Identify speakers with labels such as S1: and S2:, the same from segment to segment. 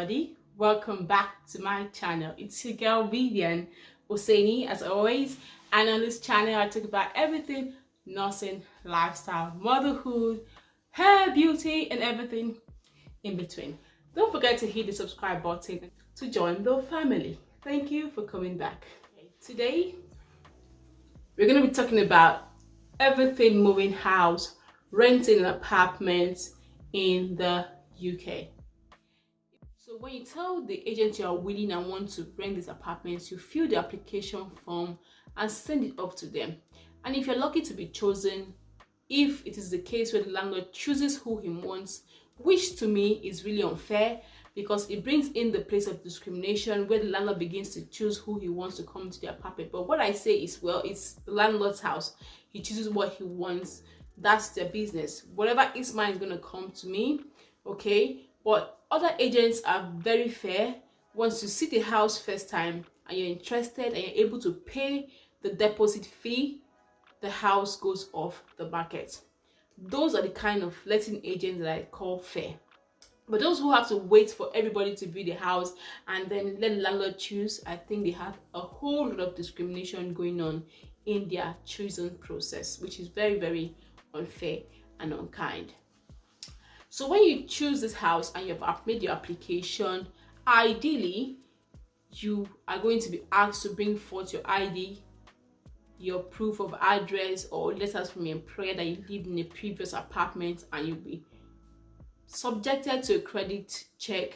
S1: everybody, welcome back to my channel. It's your girl Vivianoseni as always, and on this channel I talk about everything nursing, lifestyle, motherhood, hair, beauty and everything in between. Don't forget to hit the subscribe button to join the family. Thank you for coming back. Today we're going to be talking about everything moving house, renting an apartment in the UK. So when you tell the agent you are willing and want to rent these apartments, you fill the application form and send it off to them. And if you're lucky to be chosen, if it is the case where the landlord chooses who he wants, which to me is really unfair because it brings in the place of discrimination where the landlord begins to choose who he wants to come to the apartment. But what I say is, well, it's the landlord's house. He chooses what he wants. That's their business. Whatever is mine is going to come to me, okay? But other agents are very fair. Once you see the house first time and you're interested and you're able to pay the deposit fee, the house goes off the market. Those are the kind of letting agents that I call fair. But those who have to wait for everybody to view the house and then let the landlord choose, I think they have a whole lot of discrimination going on in their choosing process, which is very, very unfair and unkind. So when you choose this house and you've made your application, ideally you are going to be asked to bring forth your ID, your proof of address or letters from your employer that you lived in a previous apartment, and you'll be subjected to a credit check,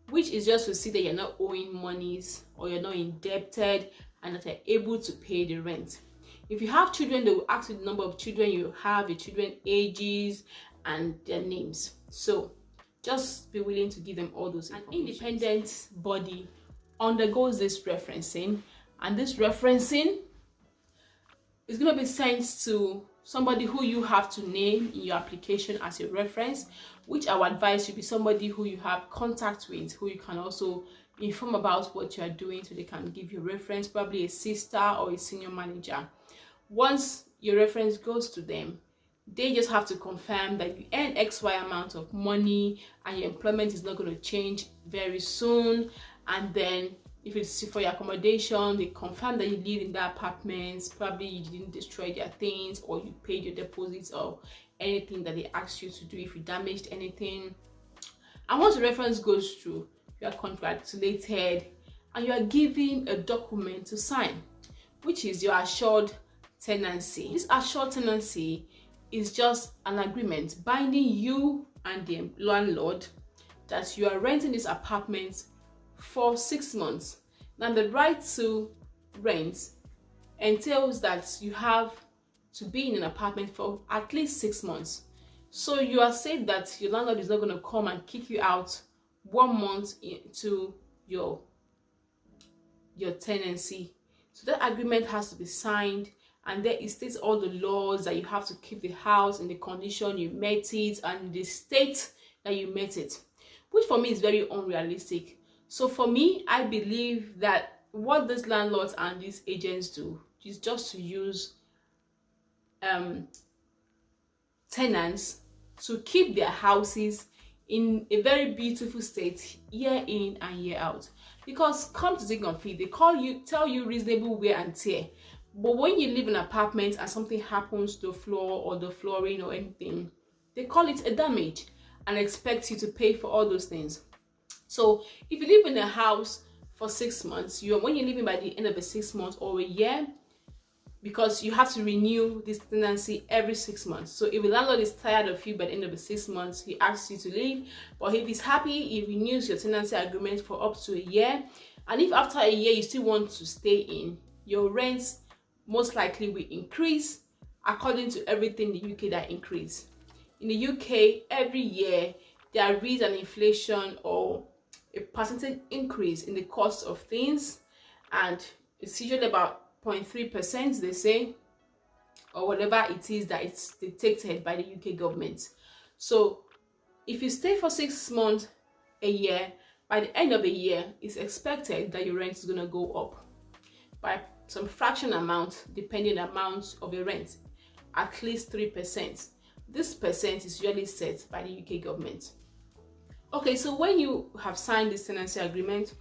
S1: which is just to see that you're not owing monies or you're not indebted and that you're able to pay the rent. If you have children, they will ask you the number of children you have, your children ages and their names. So just be willing to give them all those information. An independent body undergoes this referencing, and this referencing is going to be sent to somebody who you have to name in your application as a reference, which I would advise should be somebody who you have contact with, who you can also inform about what you are doing so they can give you a reference, probably a sister or a senior manager. Once your reference goes to them, they just have to confirm that you earn XY amount of money and your employment is not going to change very soon. And then if it's for your accommodation, they confirm that you live in the apartments, probably you didn't destroy their things or you paid your deposits or anything that they asked you to do if you damaged anything. And once the reference goes through, you are congratulated and you are given a document to sign, which is your assured tenancy. This assured tenancy is just an agreement binding you and the landlord that you are renting this apartment for 6 months. Now the right to rent entails that you have to be in an apartment for at least 6 months. So you are safe that your landlord is not going to come and kick you out 1 month into your tenancy. So that agreement has to be signed, and there it states all the laws that you have to keep the house in the condition you met it and the state that you met it, which for me is very unrealistic. So for me, I believe that what these landlords and these agents do is just to use tenants to keep their houses in a very beautiful state year in and year out. Because come to think of it, they tell you reasonable wear and tear. But when you live in an apartment and something happens to the floor or the flooring or anything, they call it a damage and expect you to pay for all those things. So if you live in a house for 6 months, when you're living by the end of the 6 months or a year, because you have to renew this tenancy every 6 months. So if the landlord is tired of you by the end of the 6 months, he asks you to leave. But if he's happy, he renews your tenancy agreement for up to a year. And if after a year you still want to stay in, your rents most likely will increase according to everything in the UK that increase. In the UK, every year there is an inflation or a percentage increase in the cost of things, and it's usually about 0.3%, they say, or whatever it is that it's dictated by the UK government. So if you stay for 6 months, a year, by the end of the year, it's expected that your rent is going to go up by some fraction amount, depending on the amount of your rent, at least 3%. This percent is usually set by the UK government. Okay, so when you have signed this tenancy agreement,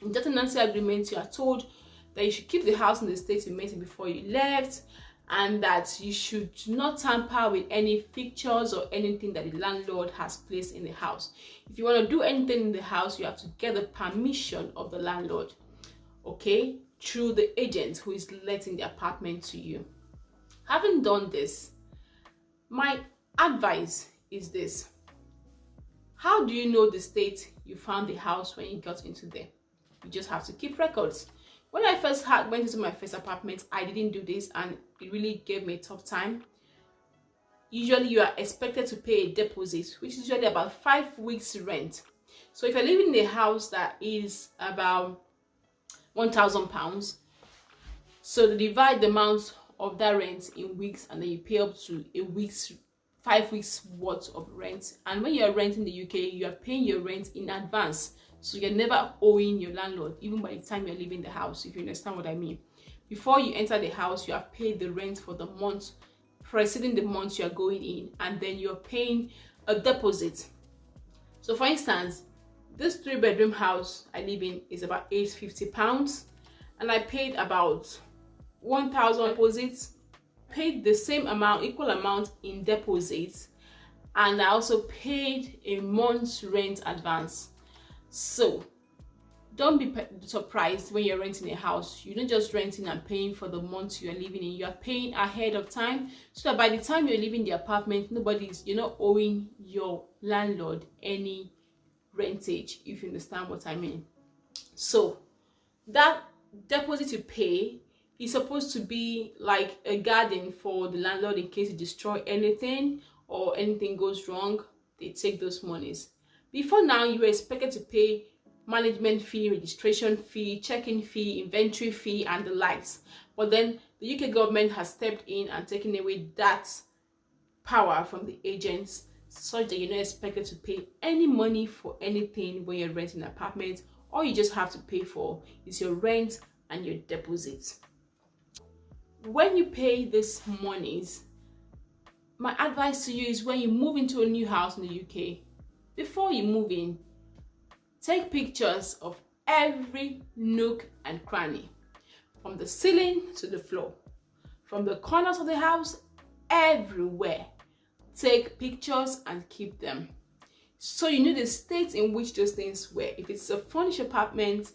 S1: in the tenancy agreement, you are told that you should keep the house in the state you made it before you left, and that you should not tamper with any fixtures or anything that the landlord has placed in the house. If you want to do anything in the house, you have to get the permission of the landlord, okay, through the agent who is letting the apartment to you. Having done this, my advice is this: how do you know the state you found the house when you got into there? You just have to keep records. When I first went into my first apartment, I didn't do this, and it really gave me a tough time. Usually you are expected to pay a deposit, which is usually about 5 weeks rent. So if you're living in a house that is about £1,000, so they divide the amount of that rent in weeks, and then you pay up to 5 weeks worth of rent. And when you're renting in the UK, you are paying your rent in advance, so you're never owing your landlord, even by the time you're leaving the house, if you understand what I mean. Before you enter the house, you have paid the rent for the month preceding the month you're going in, and then you're paying a deposit. So for instance, this 3-bedroom house I live in is about £850, and I paid about 1,000 deposits, paid the same amount, equal amount in deposits, and I also paid a month's rent advance. So don't be surprised when you're renting a house. You're not just renting and paying for the month you're living in. You are paying ahead of time, so that by the time you're leaving the apartment, you're not owing your landlord any rentage, if you understand what I mean. So that deposit you pay is supposed to be like a guardian for the landlord in case you destroy anything or anything goes wrong. They take those monies. Before now, you were expected to pay management fee, registration fee, check-in fee, inventory fee, and the likes. But then the UK government has stepped in and taken away that power from the agents, such that you're not expected to pay any money for anything when you're renting an apartment. All you just have to pay for is your rent and your deposit. When you pay these monies, my advice to you is, when you move into a new house in the UK, before you move in, take pictures of every nook and cranny, from the ceiling to the floor, from the corners of the house, everywhere. Take pictures and keep them, so you know the state in which those things were. If it's a furnished apartment,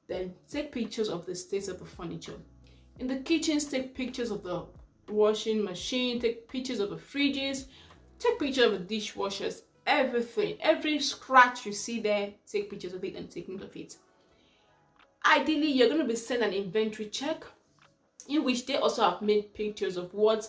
S1: then take pictures of the state of the furniture. In the kitchens, take pictures of the washing machine, take pictures of the fridges, take pictures of the dishwashers, everything. Every scratch you see there, take pictures of it and take note of it. Ideally, you're going to be sent an inventory check, in which they also have made pictures of what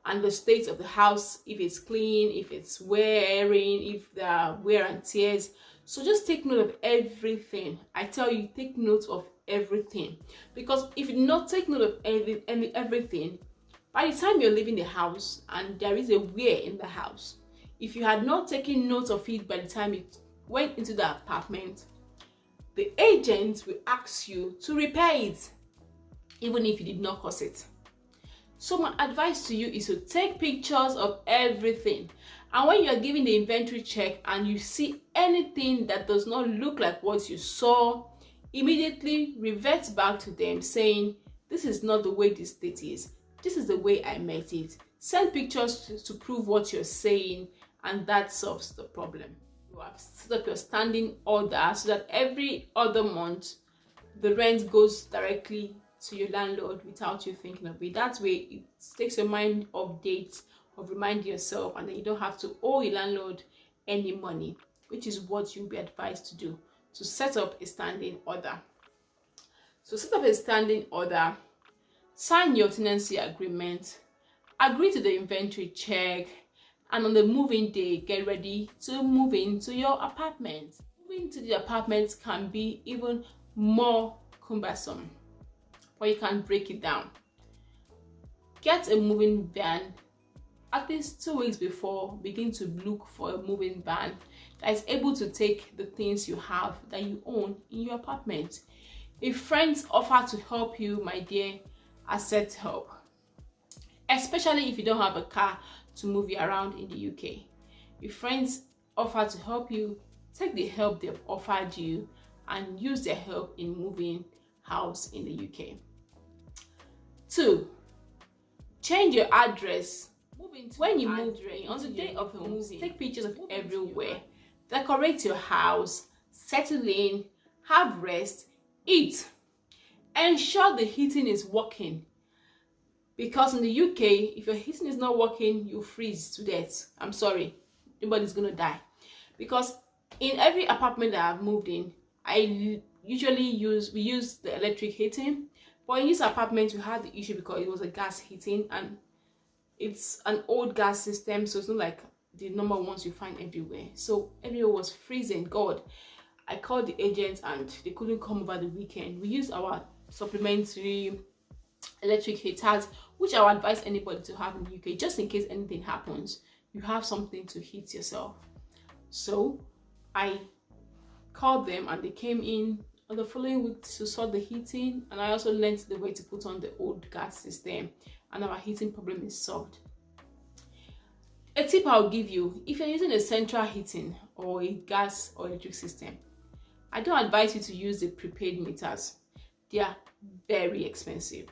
S1: and the state of the house, if it's clean, if it's wearing, if there are wear and tears. So just take note of everything. I tell you, take note of everything, because if you not take note of everything, by the time you're leaving the house and there is a wear in the house, if you had not taken note of it by the time you went into the apartment, the agent will ask you to repair it, even if you did not cause it. So my advice to you is to take pictures of everything. And when you're giving the inventory check and you see anything that does not look like what you saw, immediately revert back to them saying, this is not the way this state is. This is the way I met it. Send pictures to prove what you're saying, and that solves the problem. You have set up your standing order so that every other month the rent goes directly to your landlord without you thinking of it. That way it takes your mind off date of reminding yourself, and then you don't have to owe your landlord any money, which is what you'll be advised to do, to set up a standing order. So set up a standing order, sign your tenancy agreement, agree to the inventory check, and on the moving day, get ready to move into your apartment. Moving to the apartment can be even more cumbersome, but you can break it down. Get a moving van at least 2 weeks before. Begin to look for a moving van that is able to take the things you have that you own in your apartment. If friends offer to help you, my dear, accept help, especially if you don't have a car to move you around in the UK. If friends offer to help you, take the help they've offered you and use their help in moving house in the UK. 2, change your address. When you move, on the day of your move, take pictures of everywhere, decorate your house, settle in, have rest, eat, ensure the heating is working. Because in the UK, if your heating is not working, you freeze to death. I'm sorry, nobody's gonna die. Because in every apartment that I've moved in, we use the electric heating, but in this apartment we had the issue because it was a gas heating, and it's an old gas system, so it's not like the normal ones you find everywhere. So everywhere was freezing. God, I called the agents and they couldn't come over the weekend. We used our supplementary electric heaters, which I would advise anybody to have in the UK, just in case anything happens, you have something to heat yourself. So I called them and they came in on the following week to sort the heating, and I also learned the way to put on the old gas system, and our heating problem is solved. A tip I'll give you: if you're using a central heating or a gas or electric system, I don't advise you to use the prepaid meters. They are very expensive.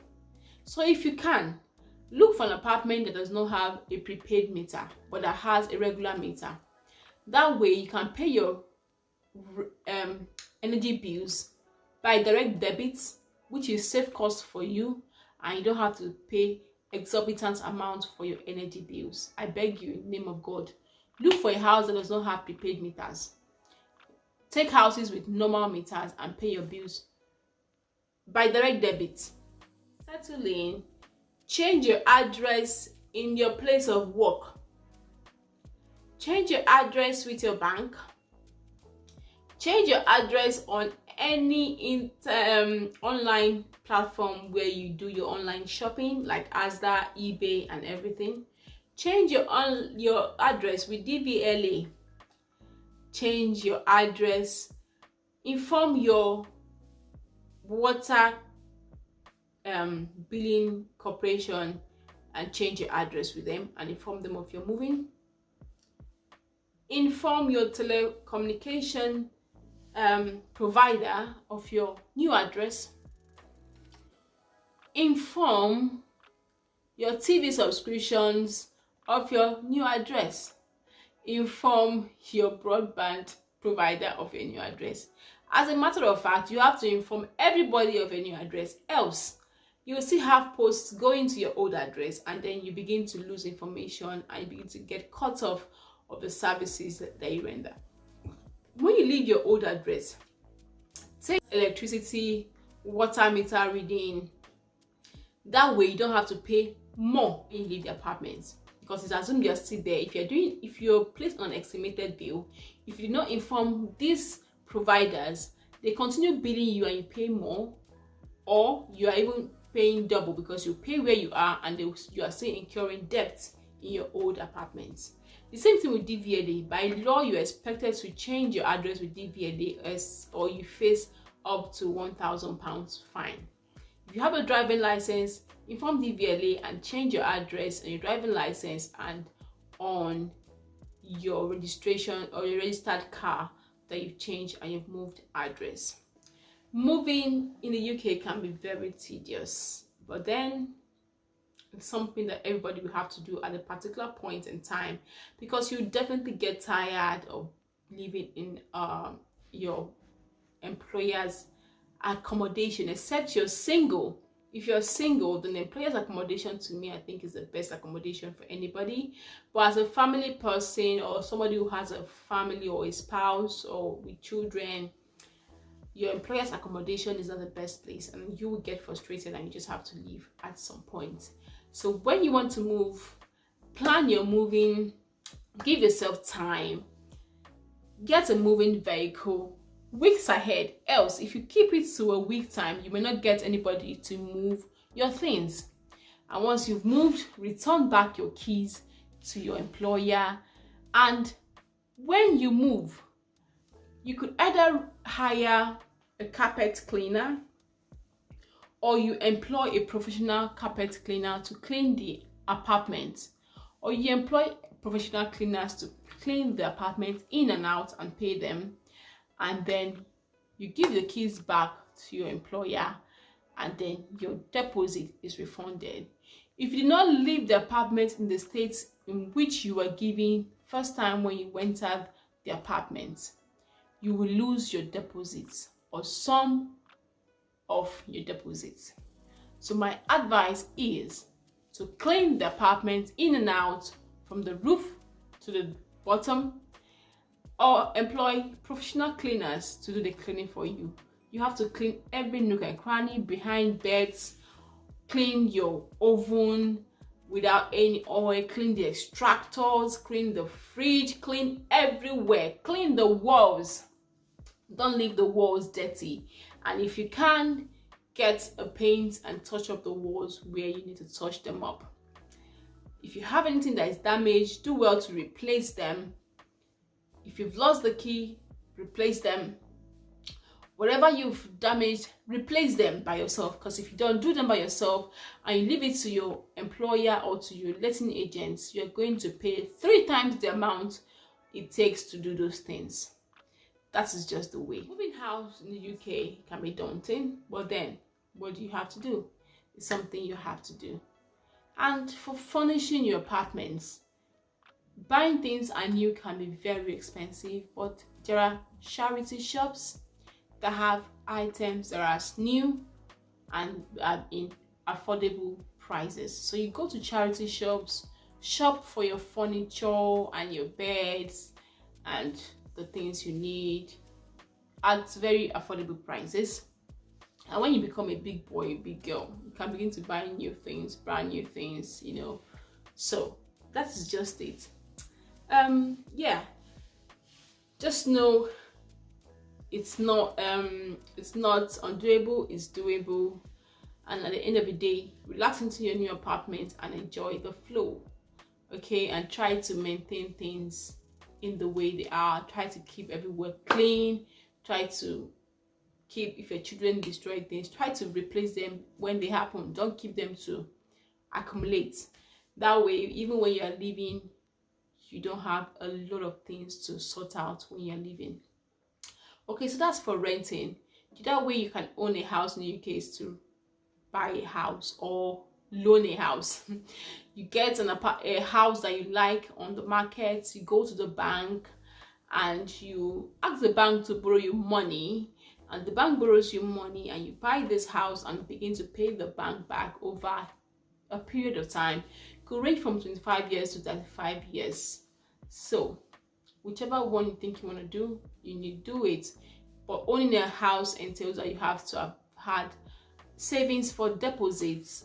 S1: So if you can, look for an apartment that does not have a prepaid meter but that has a regular meter. That way you can pay your energy bills by direct debits, which is safe cost for you, and you don't have to pay exorbitant amount for your energy bills. I beg you, in the name of God, look for a house that does not have prepaid meters. Take houses with normal meters and pay your bills by direct debit. Settle in, change your address in your place of work, change your address with your bank, change your address on any online platform where you do your online shopping, like Asda, eBay and everything. Change your address with DVLA. Change your address, inform your water billing corporation and change your address with them and inform them of your moving. Inform your telecommunication provider of your new address. Inform your TV subscriptions of your new address. Inform your broadband provider of your new address. As a matter of fact, you have to inform everybody of your new address, else you will still have posts going to your old address, and then you begin to lose information and you begin to get cut off of the services that you render. When you leave your old address, take electricity, water meter reading. That way you don't have to pay more when you leave the apartment, because it's assumed you're still there. If you're placed on an estimated bill, if you do not inform these providers, they continue billing you and you pay more, or you are even paying double because you pay where you are and you are still incurring debts in your old apartment. The same thing with DVLA. By law, you're expected to change your address with DVLA, or you face up to £1,000 fine. If you have a driving license, inform DVLA and change your address on your driving license and on your registration or your registered car that you've changed and you've moved address. Moving in the UK can be very tedious, but then it's something that everybody will have to do at a particular point in time, because you definitely get tired of living in your employer's accommodation, except you're single. If you're single, then the employer's accommodation, to me, I think is the best accommodation for anybody. But as a family person or somebody who has a family or a spouse or with children, your employer's accommodation is not the best place, and you will get frustrated and you just have to leave at some point. So when you want to move, plan your moving, give yourself time, get a moving vehicle weeks ahead. Else, if you keep it to a week time, you may not get anybody to move your things. And once you've moved, return back your keys to your employer. And when you move, you could either hire a carpet cleaner, or you employ a professional carpet cleaner to clean the apartment, or you employ professional cleaners to clean the apartment in and out and pay them, and then you give the keys back to your employer, and then your deposit is refunded. If you did not leave the apartment in the state in which you were given first time when you entered the apartment, you will lose your deposits or some of your deposits. So my advice is to clean the apartment in and out from the roof to the bottom, or employ professional cleaners to do the cleaning for you. You have to clean every nook and cranny, behind beds, clean your oven without any oil, clean the extractors, clean the fridge, clean everywhere, clean the walls. Don't leave the walls dirty. And if you can, get a paint and touch up the walls where you need to touch them up. If you have anything that is damaged, do well to replace them. If you've lost the key, replace them. Whatever you've damaged, replace them by yourself, because if you don't do them by yourself and you leave it to your employer or to your letting agents, you're going to pay 3 times the amount it takes to do those things. That is just the way. Moving house in the UK can be daunting, but then what do you have to do? It's something you have to do. And for furnishing your apartments, buying things anew can be very expensive, but there are charity shops that have items that are as new and are in affordable prices. So you go to charity shops, shop for your furniture and your beds and the things you need at very affordable prices. And when you become a big boy, a big girl, you can begin to buy new things, brand new things, you know. So that is just it. Yeah, just know it's not undoable, it's doable. And at the end of the day, relax into your new apartment and enjoy the flow, okay? And try to maintain things in the way they are. Try to keep everywhere clean. Try to keep, if your children destroy things, try to replace them when they happen. Don't keep them to accumulate. That way, even when you are leaving, you don't have a lot of things to sort out when you're leaving. Okay, so that's for renting. That way you can own a house in the UK is to buy a house or loan a house. You get a house that you like on the market, you go to the bank and you ask the bank to borrow you money, and the bank borrows you money and you buy this house and begin to pay the bank back over a period of time. It could range from 25 years to 35 years. So whichever one you think you want to do, you need to do it. But owning a house entails that you have to have had savings for deposits,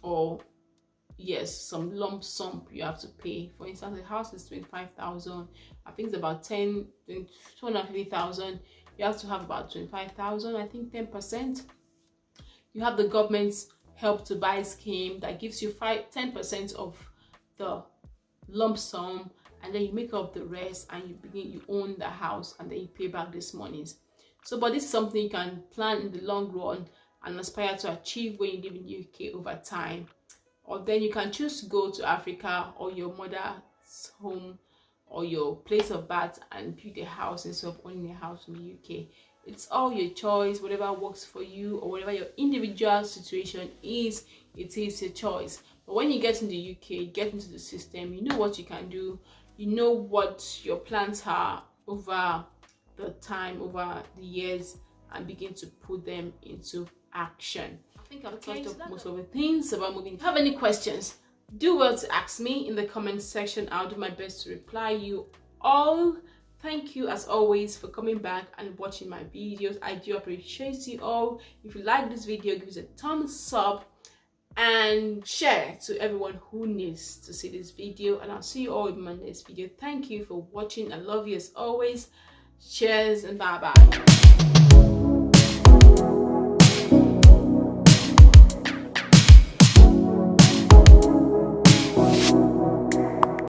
S1: or yes, some lump sum you have to pay. For instance, the house is 25,000. I think it's about 250,000. You have to have about 25,000. I think 10%. You have the government's help to buy scheme that gives you 10% of the lump sum, and then you make up the rest and you own the house, and then you pay back these monies. So, but this is something you can plan in the long run and aspire to achieve when you live in the UK over time. Or then you can choose to go to Africa or your mother's home or your place of birth and build a house instead of owning a house in the UK. It's all your choice. Whatever works for you or whatever your individual situation is, it is your choice. But when you get in the UK, get into the system, you know what you can do, you know what your plans are over the time, over the years, and begin to put them into action. I think I've touched up most of the things about moving. If you have any questions, do well to ask me in the comment section. I'll do my best to reply you all. Thank you as always for coming back and watching my videos. I do appreciate you all. If you like this video, give us a thumbs up and share to everyone who needs to see this video, and I'll see you all in my next video. Thank you for watching. I love you as always. Cheers and bye bye.